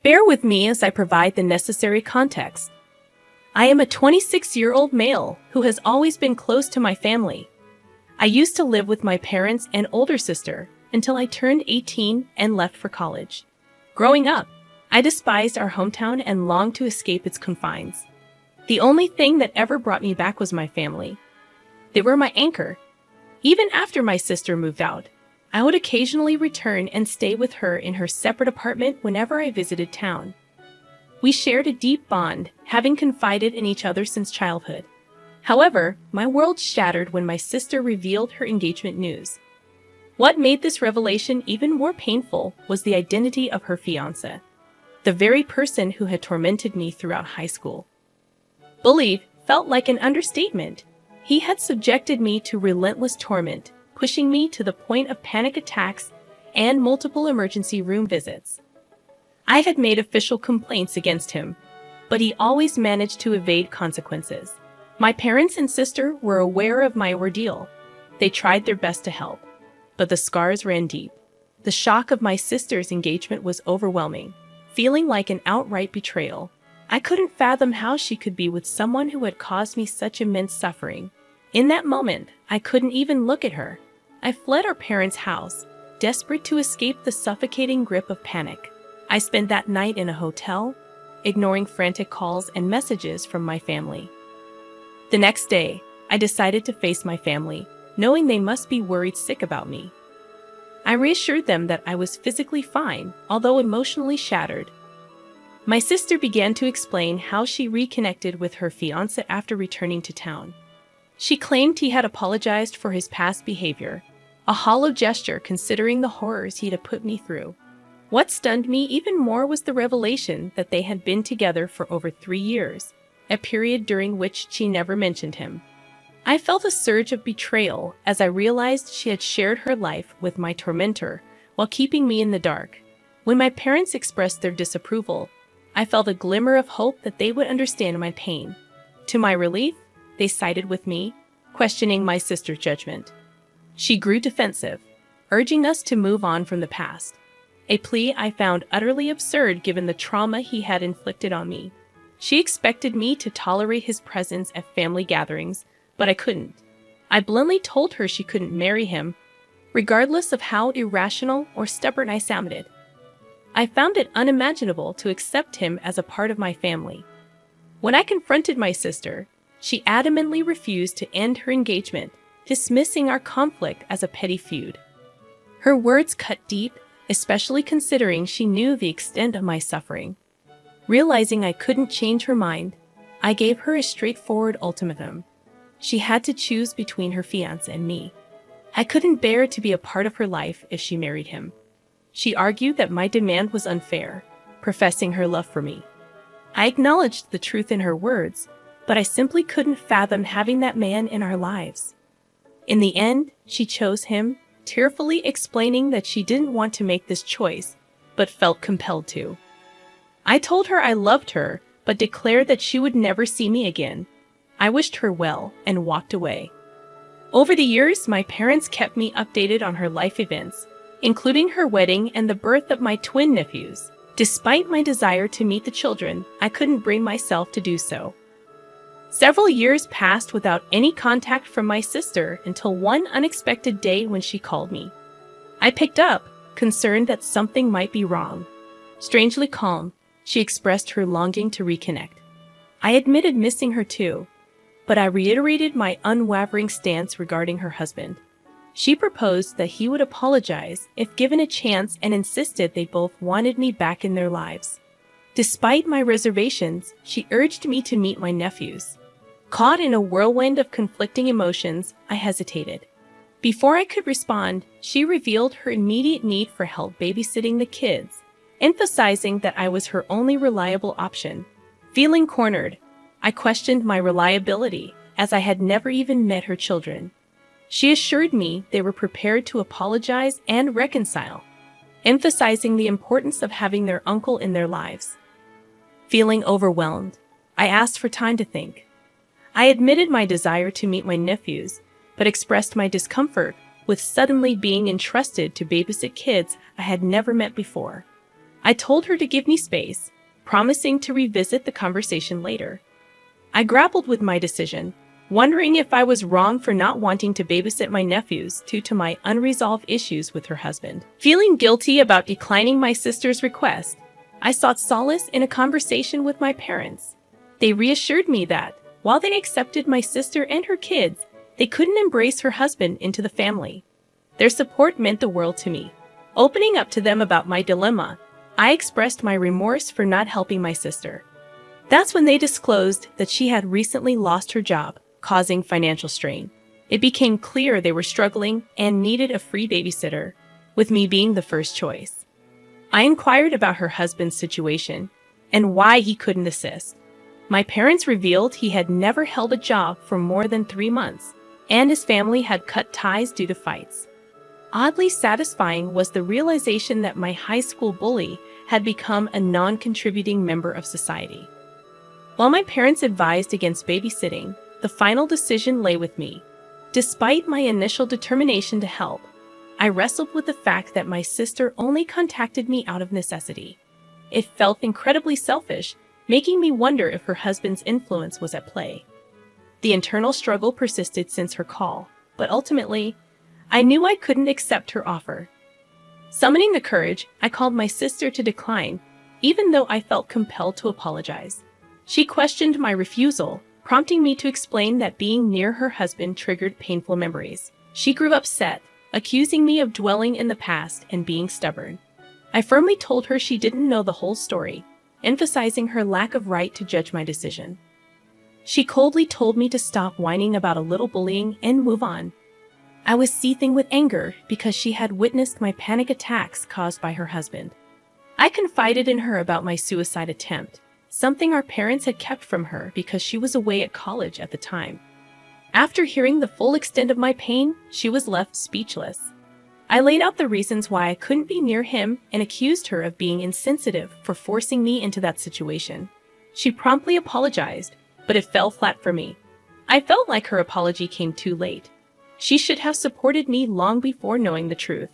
Bear with me as I provide the necessary context. I am a 26-year-old male who has always been close to my family. I used to live with my parents and older sister until I turned 18 and left for college. Growing up, I despised our hometown and longed to escape its confines. The only thing that ever brought me back was my family. They were my anchor. Even after my sister moved out, I would occasionally return and stay with her in her separate apartment whenever I visited town. We shared a deep bond, having confided in each other since childhood. However, my world shattered when my sister revealed her engagement news. What made this revelation even more painful was the identity of her fiancé, the very person who had tormented me throughout high school. Bullied felt like an understatement. He had subjected me to relentless torment, pushing me to the point of panic attacks and multiple emergency room visits. I had made official complaints against him, but he always managed to evade consequences. My parents and sister were aware of my ordeal. They tried their best to help, but the scars ran deep. The shock of my sister's engagement was overwhelming, feeling like an outright betrayal. I couldn't fathom how she could be with someone who had caused me such immense suffering. In that moment, I couldn't even look at her. I fled our parents' house, desperate to escape the suffocating grip of panic. I spent that night in a hotel, ignoring frantic calls and messages from my family. The next day, I decided to face my family, knowing they must be worried sick about me. I reassured them that I was physically fine, although emotionally shattered. My sister began to explain how she reconnected with her fiancé after returning to town. She claimed he had apologized for his past behavior, a hollow gesture considering the horrors he had put me through. What stunned me even more was the revelation that they had been together for over 3 years, a period during which she never mentioned him. I felt a surge of betrayal as I realized she had shared her life with my tormentor while keeping me in the dark. When my parents expressed their disapproval, I felt a glimmer of hope that they would understand my pain. To my relief, they sided with me, questioning my sister's judgment. She grew defensive, urging us to move on from the past, a plea I found utterly absurd given the trauma he had inflicted on me. She expected me to tolerate his presence at family gatherings, but I couldn't. I bluntly told her she couldn't marry him, regardless of how irrational or stubborn I sounded. I found it unimaginable to accept him as a part of my family. When I confronted my sister, she adamantly refused to end her engagement, dismissing our conflict as a petty feud. Her words cut deep, especially considering she knew the extent of my suffering. Realizing I couldn't change her mind, I gave her a straightforward ultimatum. She had to choose between her fiancé and me. I couldn't bear to be a part of her life if she married him. She argued that my demand was unfair, professing her love for me. I acknowledged the truth in her words, but I simply couldn't fathom having that man in our lives. In the end, she chose him, tearfully explaining that she didn't want to make this choice, but felt compelled to. I told her I loved her, but declared that she would never see me again. I wished her well and walked away. Over the years, my parents kept me updated on her life events, including her wedding and the birth of my twin nephews. Despite my desire to meet the children, I couldn't bring myself to do so. Several years passed without any contact from my sister until one unexpected day when she called me. I picked up, concerned that something might be wrong. Strangely calm, she expressed her longing to reconnect. I admitted missing her too, but I reiterated my unwavering stance regarding her husband. She proposed that he would apologize if given a chance and insisted they both wanted me back in their lives. Despite my reservations, she urged me to meet my nephews. Caught in a whirlwind of conflicting emotions, I hesitated. Before I could respond, she revealed her immediate need for help babysitting the kids, emphasizing that I was her only reliable option. Feeling cornered, I questioned my reliability, as I had never even met her children. She assured me they were prepared to apologize and reconcile, emphasizing the importance of having their uncle in their lives. Feeling overwhelmed, I asked for time to think. I admitted my desire to meet my nephews, but expressed my discomfort with suddenly being entrusted to babysit kids I had never met before. I told her to give me space, promising to revisit the conversation later. I grappled with my decision, wondering if I was wrong for not wanting to babysit my nephews due to my unresolved issues with her husband. Feeling guilty about declining my sister's request, I sought solace in a conversation with my parents. They reassured me that, while they accepted my sister and her kids, they couldn't embrace her husband into the family. Their support meant the world to me. Opening up to them about my dilemma, I expressed my remorse for not helping my sister. That's when they disclosed that she had recently lost her job, causing financial strain. It became clear they were struggling and needed a free babysitter, with me being the first choice. I inquired about her husband's situation and why he couldn't assist. My parents revealed he had never held a job for more than 3 months, and his family had cut ties due to fights. Oddly satisfying was the realization that my high school bully had become a non-contributing member of society. While my parents advised against babysitting, the final decision lay with me. Despite my initial determination to help, I wrestled with the fact that my sister only contacted me out of necessity. It felt incredibly selfish, making me wonder if her husband's influence was at play. The internal struggle persisted since her call, but ultimately, I knew I couldn't accept her offer. Summoning the courage, I called my sister to decline, even though I felt compelled to apologize. She questioned my refusal, prompting me to explain that being near her husband triggered painful memories. She grew upset, accusing me of dwelling in the past and being stubborn. I firmly told her she didn't know the whole story, emphasizing her lack of right to judge my decision. She coldly told me to stop whining about a little bullying and move on. I was seething with anger because she had witnessed my panic attacks caused by her husband. I confided in her about my suicide attempt, something our parents had kept from her because she was away at college at the time. After hearing the full extent of my pain, she was left speechless. I laid out the reasons why I couldn't be near him and accused her of being insensitive for forcing me into that situation. She promptly apologized, but it fell flat for me. I felt like her apology came too late. She should have supported me long before knowing the truth.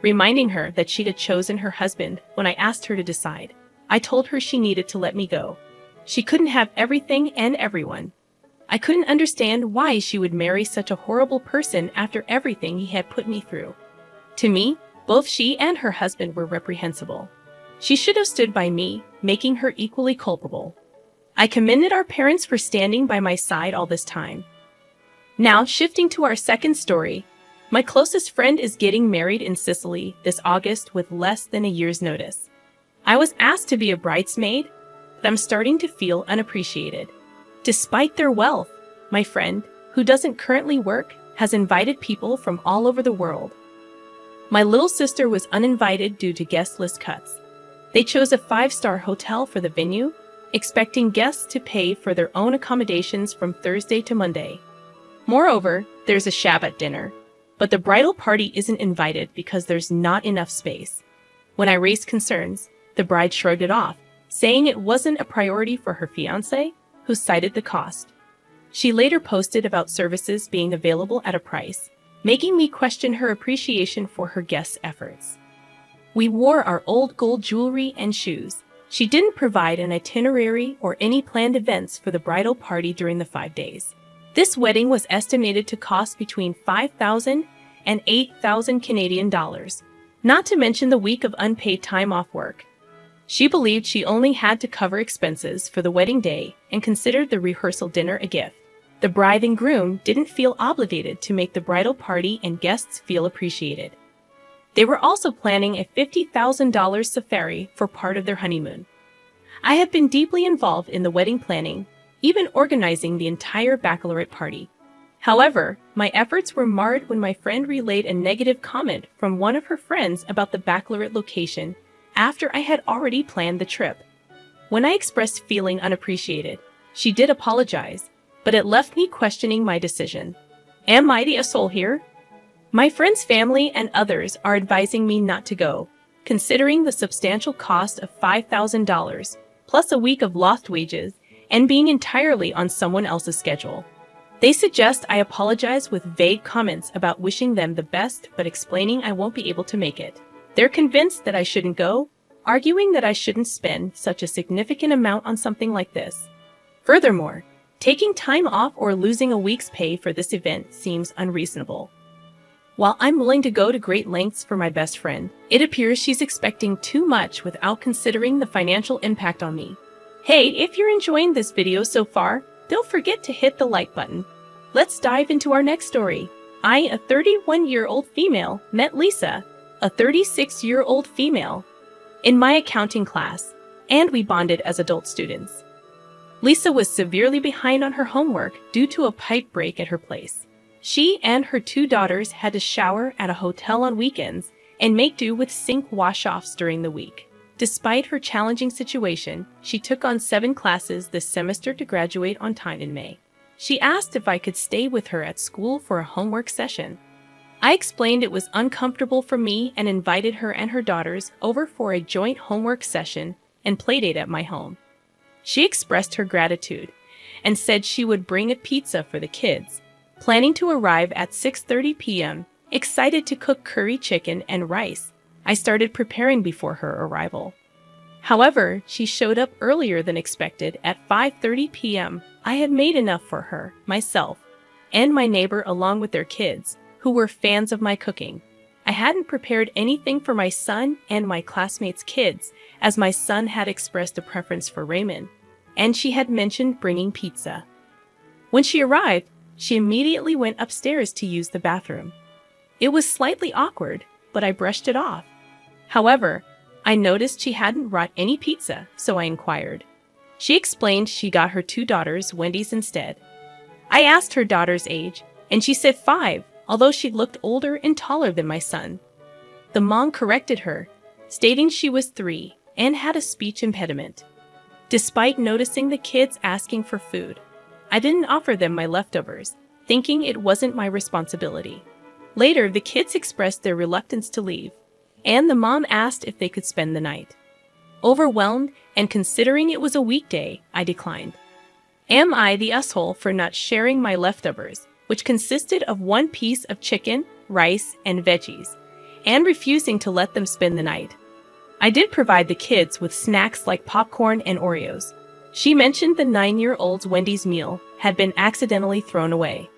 Reminding her that she had chosen her husband when I asked her to decide, I told her she needed to let me go. She couldn't have everything and everyone. I couldn't understand why she would marry such a horrible person after everything he had put me through. To me, both she and her husband were reprehensible. She should have stood by me, making her equally culpable. I commended our parents for standing by my side all this time. Now, shifting to our second story, my closest friend is getting married in Sicily this August with less than a year's notice. I was asked to be a bridesmaid, but I'm starting to feel unappreciated. Despite their wealth, my friend, who doesn't currently work, has invited people from all over the world. My little sister was uninvited due to guest list cuts. They chose a 5-star hotel for the venue, expecting guests to pay for their own accommodations from Thursday to Monday. Moreover, there's a Shabbat dinner, but the bridal party isn't invited because there's not enough space. When I raised concerns, the bride shrugged it off, saying it wasn't a priority for her fiancé, who cited the cost. She later posted about services being available at a price, making me question her appreciation for her guests' efforts. We wore our old gold jewelry and shoes. She didn't provide an itinerary or any planned events for the bridal party during the 5 days. This wedding was estimated to cost between $5,000 and $8,000 Canadian dollars, not to mention the week of unpaid time off work. She believed she only had to cover expenses for the wedding day and considered the rehearsal dinner a gift. The bride and groom didn't feel obligated to make the bridal party and guests feel appreciated. They were also planning a $50,000 safari for part of their honeymoon. I have been deeply involved in the wedding planning, even organizing the entire baccalaureate party. However, my efforts were marred when my friend relayed a negative comment from one of her friends about the baccalaureate location after I had already planned the trip. When I expressed feeling unappreciated, she did apologize, but it left me questioning my decision. Am I the asshole here? My friend's family and others are advising me not to go, considering the substantial cost of $5,000, plus a week of lost wages, and being entirely on someone else's schedule. They suggest I apologize with vague comments about wishing them the best but explaining I won't be able to make it. They're convinced that I shouldn't go, arguing that I shouldn't spend such a significant amount on something like this. Furthermore, taking time off or losing a week's pay for this event seems unreasonable. While I'm willing to go to great lengths for my best friend, it appears she's expecting too much without considering the financial impact on me. Hey, if you're enjoying this video so far, don't forget to hit the like button. Let's dive into our next story. I, a 31-year-old female, met Lisa, a 36-year-old female, in my accounting class, and we bonded as adult students. Lisa was severely behind on her homework due to a pipe break at her place. She and her 2 daughters had to shower at a hotel on weekends and make do with sink wash-offs during the week. Despite her challenging situation, she took on 7 classes this semester to graduate on time in May. She asked if I could stay with her at school for a homework session. I explained it was uncomfortable for me and invited her and her daughters over for a joint homework session and playdate at my home. She expressed her gratitude and said she would bring a pizza for the kids, planning to arrive at 6:30 p.m., excited to cook curry chicken and rice. I started preparing before her arrival. However, she showed up earlier than expected at 5:30 p.m. I had made enough for her, myself, and my neighbor along with their kids, who were fans of my cooking. I hadn't prepared anything for my son and my classmates' kids, as my son had expressed a preference for ramen, and she had mentioned bringing pizza. When she arrived, she immediately went upstairs to use the bathroom. It was slightly awkward, but I brushed it off. However, I noticed she hadn't brought any pizza, so I inquired. She explained she got her 2 daughters Wendy's instead. I asked her daughter's age, and she said 5, although she looked older and taller than my son. The mom corrected her, stating she was 3 and had a speech impediment. Despite noticing the kids asking for food, I didn't offer them my leftovers, thinking it wasn't my responsibility. Later, the kids expressed their reluctance to leave, and the mom asked if they could spend the night. Overwhelmed and considering it was a weekday, I declined. Am I the asshole for not sharing my leftovers, which consisted of 1 piece of chicken, rice, and veggies, and refusing to let them spend the night? I did provide the kids with snacks like popcorn and Oreos. She mentioned the 9-year-old's Wendy's meal had been accidentally thrown away.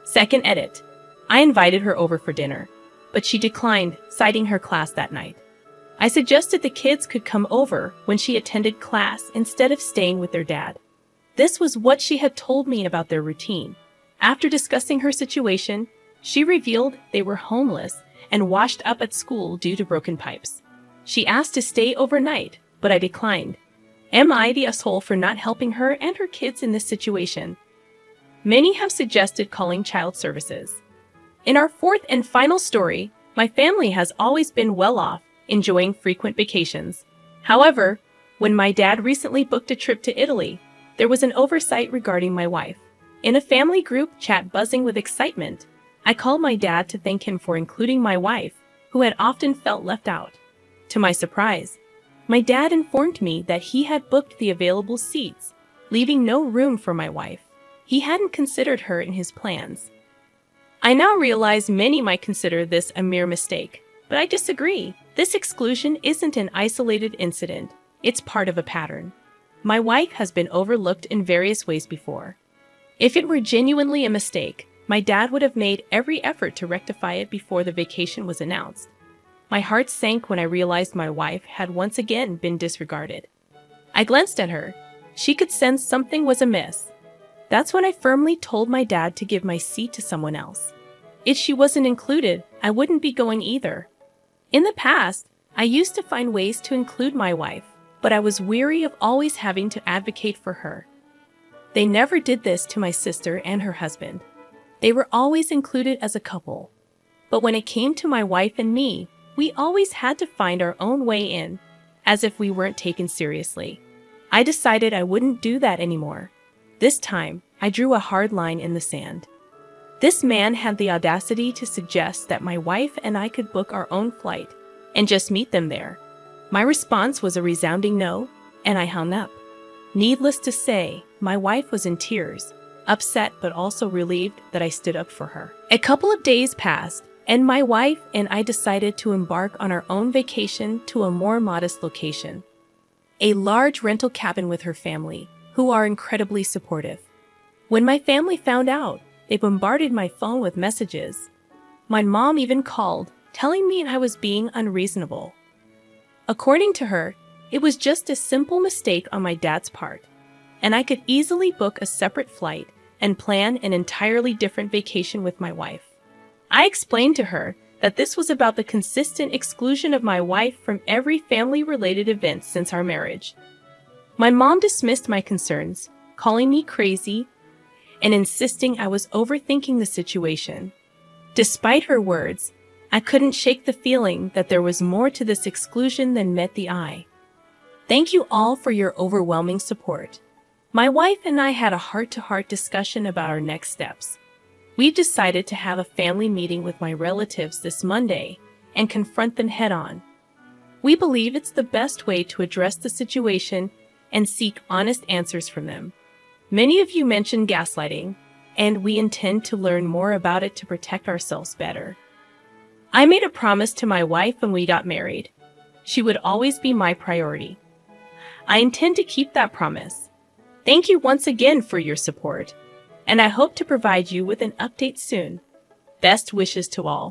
Second edit. I invited her over for dinner, but she declined, citing her class that night. I suggested the kids could come over when she attended class instead of staying with their dad. This was what she had told me about their routine. After discussing her situation, she revealed they were homeless and washed up at school due to broken pipes. She asked to stay overnight, but I declined. Am I the asshole for not helping her and her kids in this situation? Many have suggested calling child services. In our 4th and final story, my family has always been well off, enjoying frequent vacations. However, when my dad recently booked a trip to Italy, there was an oversight regarding my wife. In a family group chat buzzing with excitement, I called my dad to thank him for including my wife, who had often felt left out. To my surprise, my dad informed me that he had booked the available seats, leaving no room for my wife. He hadn't considered her in his plans. I now realize many might consider this a mere mistake, but I disagree. This exclusion isn't an isolated incident. It's part of a pattern. My wife has been overlooked in various ways before. If it were genuinely a mistake, my dad would have made every effort to rectify it before the vacation was announced. My heart sank when I realized my wife had once again been disregarded. I glanced at her. She could sense something was amiss. That's when I firmly told my dad to give my seat to someone else. If she wasn't included, I wouldn't be going either. In the past, I used to find ways to include my wife, but I was weary of always having to advocate for her. They never did this to my sister and her husband. They were always included as a couple. But when it came to my wife and me, we always had to find our own way in, as if we weren't taken seriously. I decided I wouldn't do that anymore. This time, I drew a hard line in the sand. This man had the audacity to suggest that my wife and I could book our own flight and just meet them there. My response was a resounding no, and I hung up. Needless to say, my wife was in tears, upset but also relieved that I stood up for her. A couple of days passed, and my wife and I decided to embark on our own vacation to a more modest location. A large rental cabin with her family, who are incredibly supportive. When my family found out, they bombarded my phone with messages. My mom even called, telling me I was being unreasonable. According to her, it was just a simple mistake on my dad's part, and I could easily book a separate flight and plan an entirely different vacation with my wife. I explained to her that this was about the consistent exclusion of my wife from every family-related event since our marriage. My mom dismissed my concerns, calling me crazy and insisting I was overthinking the situation. Despite her words, I couldn't shake the feeling that there was more to this exclusion than met the eye. Thank you all for your overwhelming support. My wife and I had a heart-to-heart discussion about our next steps. We've decided to have a family meeting with my relatives this Monday and confront them head-on. We believe it's the best way to address the situation and seek honest answers from them. Many of you mentioned gaslighting, and we intend to learn more about it to protect ourselves better. I made a promise to my wife when we got married. She would always be my priority. I intend to keep that promise. Thank you once again for your support, and I hope to provide you with an update soon. Best wishes to all.